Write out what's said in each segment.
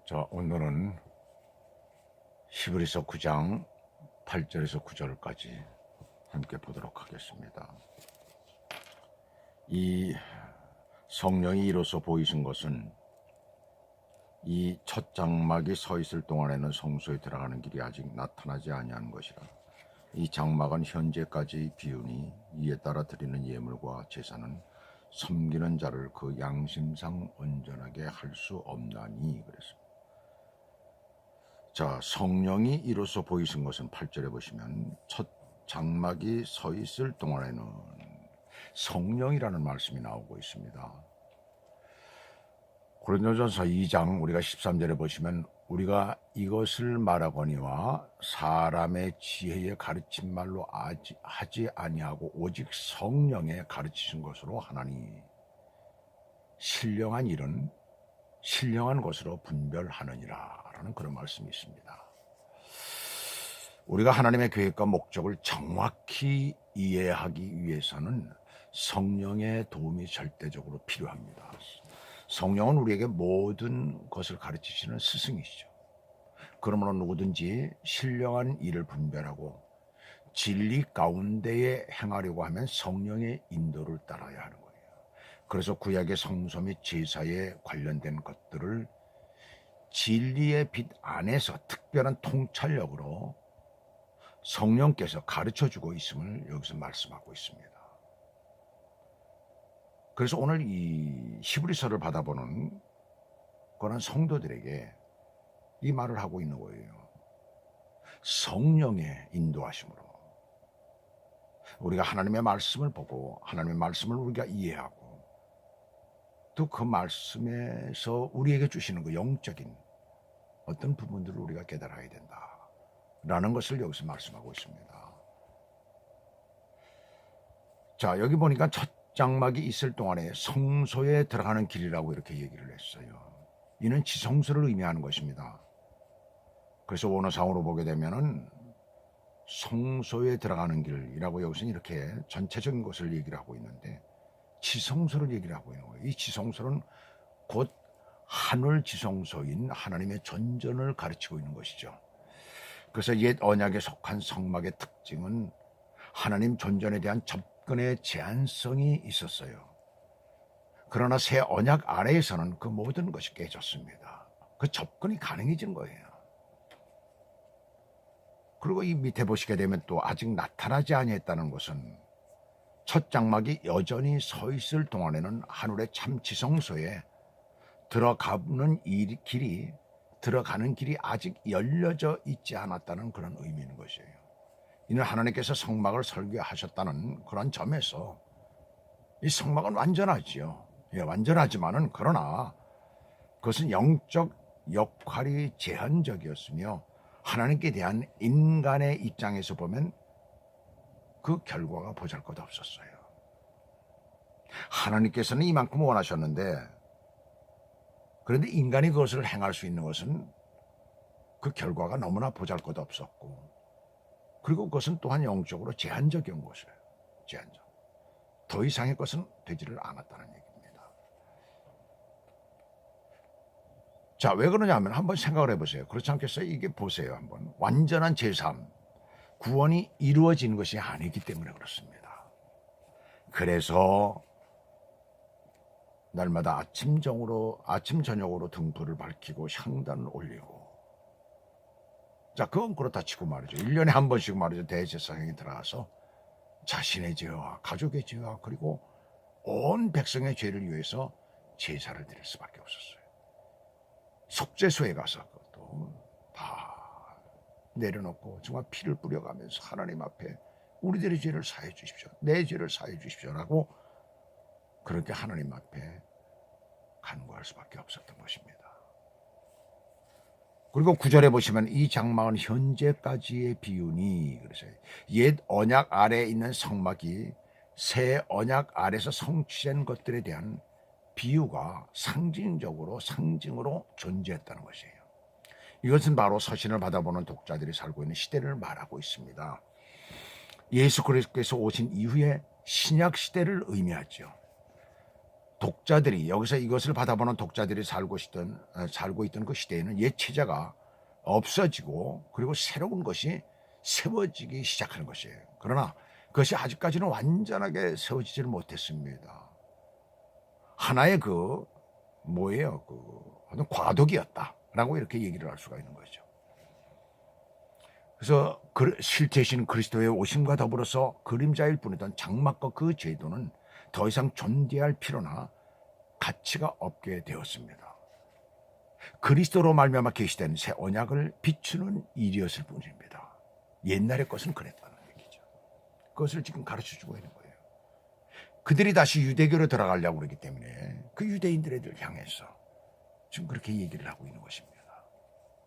자, 오늘은 히브리서 9장 8절에서 9절까지 함께 보도록 하겠습니다. 이 성령이 이로써 보이신 것은 이 첫 장막이 서 있을 동안에는 성소에 들어가는 길이 아직 나타나지 아니한 것이라. 이 장막은 현재까지 비우니 이에 따라 드리는 예물과 제사는 섬기는 자를 그 양심상 온전하게 할 수 없나니 그랬습니다. 자, 성령이 이로써 보이신 것은 8절에 보시면 첫 장막이 서 있을 동안에는 성령이라는 말씀이 나오고 있습니다. 고린도전서 2장 우리가 13절에 보시면 우리가 이것을 말하거니와 사람의 지혜에 가르친 말로 하지 아니하고 오직 성령에 가르치신 것으로 하나니 신령한 일은 신령한 것으로 분별하느니라 라는 그런 말씀이 있습니다. 우리가 하나님의 계획과 목적을 정확히 이해하기 위해서는 성령의 도움이 절대적으로 필요합니다. 성령은 우리에게 모든 것을 가르치시는 스승이시죠. 그러므로 누구든지 신령한 일을 분별하고 진리 가운데에 행하려고 하면 성령의 인도를 따라야 하는 거예요. 그래서 구약의 성소 및 제사에 관련된 것들을 진리의 빛 안에서 특별한 통찰력으로 성령께서 가르쳐주고 있음을 여기서 말씀하고 있습니다. 그래서 오늘 이 히브리서를 받아보는 그런 성도들에게 이 말을 하고 있는 거예요. 성령의 인도하심으로 우리가 하나님의 말씀을 보고 하나님의 말씀을 우리가 이해하고 또 그 말씀에서 우리에게 주시는 그 영적인 어떤 부분들을 우리가 깨달아야 된다라는 것을 여기서 말씀하고 있습니다. 자, 여기 보니까 첫 장막이 있을 동안에 성소에 들어가는 길이라고 이렇게 얘기를 했어요. 이는 지성소를 의미하는 것입니다. 그래서 원어상으로 보게 되면은 성소에 들어가는 길이라고 여기서는 이렇게 전체적인 것을 얘기를 하고 있는데 지성소를 얘기를 하고 있는 거예요. 이 지성소는 곧 하늘 지성소인 하나님의 전전을 가르치고 있는 것이죠. 그래서 옛 언약에 속한 성막의 특징은 하나님 전전에 대한 접근의 제한성이 있었어요. 그러나 새 언약 아래에서는 그 모든 것이 깨졌습니다. 그 접근이 가능해진 거예요. 그리고 이 밑에 보시게 되면 또 아직 나타나지 아니했다는 것은 첫 장막이 여전히 서 있을 동안에는 하늘의 참 지성소에 들어가는 길이 아직 열려져 있지 않았다는 그런 의미인 것이에요. 이는 하나님께서 성막을 설계하셨다는 그런 점에서 이 성막은 완전하지요. 예, 완전하지만은 그러나 그것은 영적 역할이 제한적이었으며 하나님께 대한 인간의 입장에서 보면 그 결과가 보잘것없었어요. 하나님께서는 이만큼 원하셨는데 그런데 인간이 그것을 행할 수 있는 것은 그 결과가 너무나 보잘것없었고 그리고 그것은 또한 영적으로 제한적인 것이에요. 제한적. 더 이상의 것은 되지를 않았다는 얘기입니다. 자, 왜 그러냐면 한번 생각을 해보세요. 그렇지 않겠어요? 이게 보세요. 한번 완전한 제3 구원이 이루어지는 것이 아니기 때문에 그렇습니다. 그래서 날마다 아침 저녁으로 등불을 밝히고 향단을 올리고 자, 그건 그렇다 치고 말이죠. 1년에 한 번씩 말이죠. 대제사장이 들어가서 자신의 죄와 가족의 죄와 그리고 온 백성의 죄를 위해서 제사를 드릴 수밖에 없었어요. 속죄소에 가서 그것도 다 내려놓고 정말 피를 뿌려가면서 하나님 앞에 우리들의 죄를 사해 주십시오. 내 죄를 사해 주십시오라고 그렇게 하나님 앞에 간구할 수밖에 없었던 것입니다. 그리고 9절에 보시면 이 장막은 현재까지의 비유니 그래서 옛 언약 아래에 있는 성막이 새 언약 아래에서 성취된 것들에 대한 비유가 상징으로 존재했다는 것이에요. 이것은 바로 서신을 받아보는 독자들이 살고 있는 시대를 말하고 있습니다. 예수 그리스도께서 오신 이후에 신약 시대를 의미하죠. 독자들이 여기서 이것을 받아보는 독자들이 살고 있던 그 시대에는 옛 체제가 없어지고 그리고 새로운 것이 세워지기 시작하는 것이에요. 그러나 그것이 아직까지는 완전하게 세워지지를 못했습니다. 하나의 어떤 과도기였다라고 이렇게 얘기를 할 수가 있는 거죠. 그래서 실제신 그리스도의 오심과 더불어서 그림자일 뿐이던 장막과 그 제도는 더 이상 존재할 필요나 가치가 없게 되었습니다. 그리스도로 말미암아 계시된 새 언약을 비추는 일이었을 뿐입니다. 옛날의 것은 그랬다는 얘기죠. 그것을 지금 가르쳐주고 있는 거예요. 그들이 다시 유대교로 들어가려고 그러기 때문에 그 유대인들을 향해서 지금 그렇게 얘기를 하고 있는 것입니다.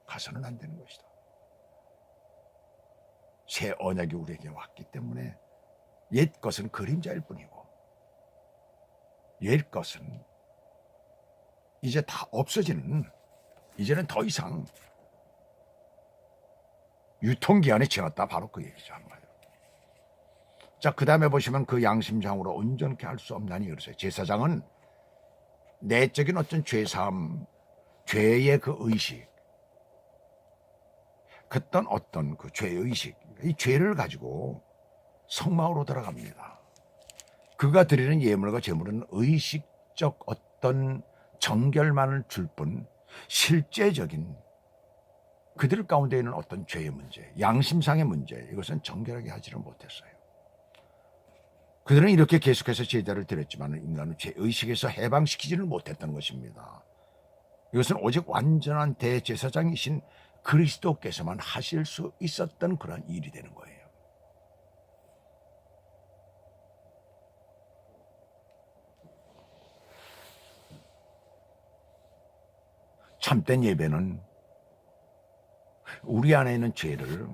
가서는 안 되는 것이다. 새 언약이 우리에게 왔기 때문에 옛 것은 그림자일 뿐이고 옛 것은 이제 다 없어지는, 이제는 더 이상 유통기한이 지났다, 바로 그 얘기죠. 한마디로. 자, 그 다음에 보시면 그 양심상으로 온전케 할 수 없나니 그러세요. 제사장은 내적인 어떤 죄사함, 죄의 그 의식, 어떤 그 죄의식, 이 죄를 가지고 성막으로 들어갑니다. 그가 드리는 예물과 제물은 의식적 어떤 정결만을 줄 뿐 실제적인 그들 가운데 있는 어떤 죄의 문제, 양심상의 문제, 이것은 정결하게 하지를 못했어요. 그들은 이렇게 계속해서 제자를 드렸지만 인간은 죄의식에서 해방시키지를 못했던 것입니다. 이것은 오직 완전한 대제사장이신 그리스도께서만 하실 수 있었던 그런 일이 되는 거예요. 참된 예배는 우리 안에 있는 죄를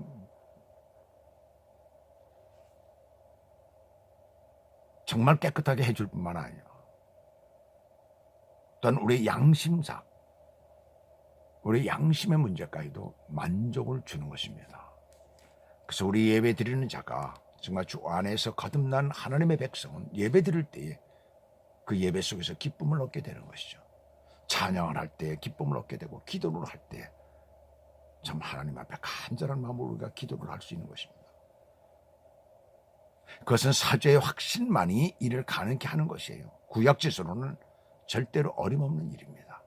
정말 깨끗하게 해줄 뿐만 아니라 또한 우리의 양심상, 우리 양심의 문제까지도 만족을 주는 것입니다. 그래서 우리 예배 드리는 자가 정말 주 안에서 거듭난 하나님의 백성은 예배 드릴 때에 그 예배 속에서 기쁨을 얻게 되는 것이죠. 찬양을 할 때 기쁨을 얻게 되고 기도를 할 때 참 하나님 앞에 간절한 마음으로 우리가 기도를 할 수 있는 것입니다. 그것은 사죄의 확신만이 이를 가능케 하는 것이에요. 구약지서로는 절대로 어림없는 일입니다.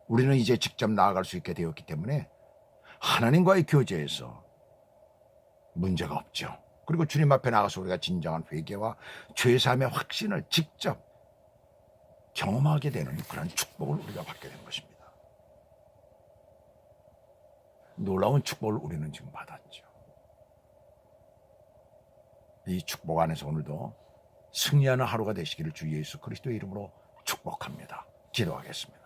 우리는 이제 직접 나아갈 수 있게 되었기 때문에 하나님과의 교제에서 문제가 없죠. 그리고 주님 앞에 나가서 우리가 진정한 회개와 죄사함의 확신을 직접 경험하게 되는 그런 축복을 우리가 받게 된 것입니다. 놀라운 축복을 우리는 지금 받았죠. 이 축복 안에서 오늘도 승리하는 하루가 되시기를 주 예수 그리스도의 이름으로 축복합니다. 기도하겠습니다.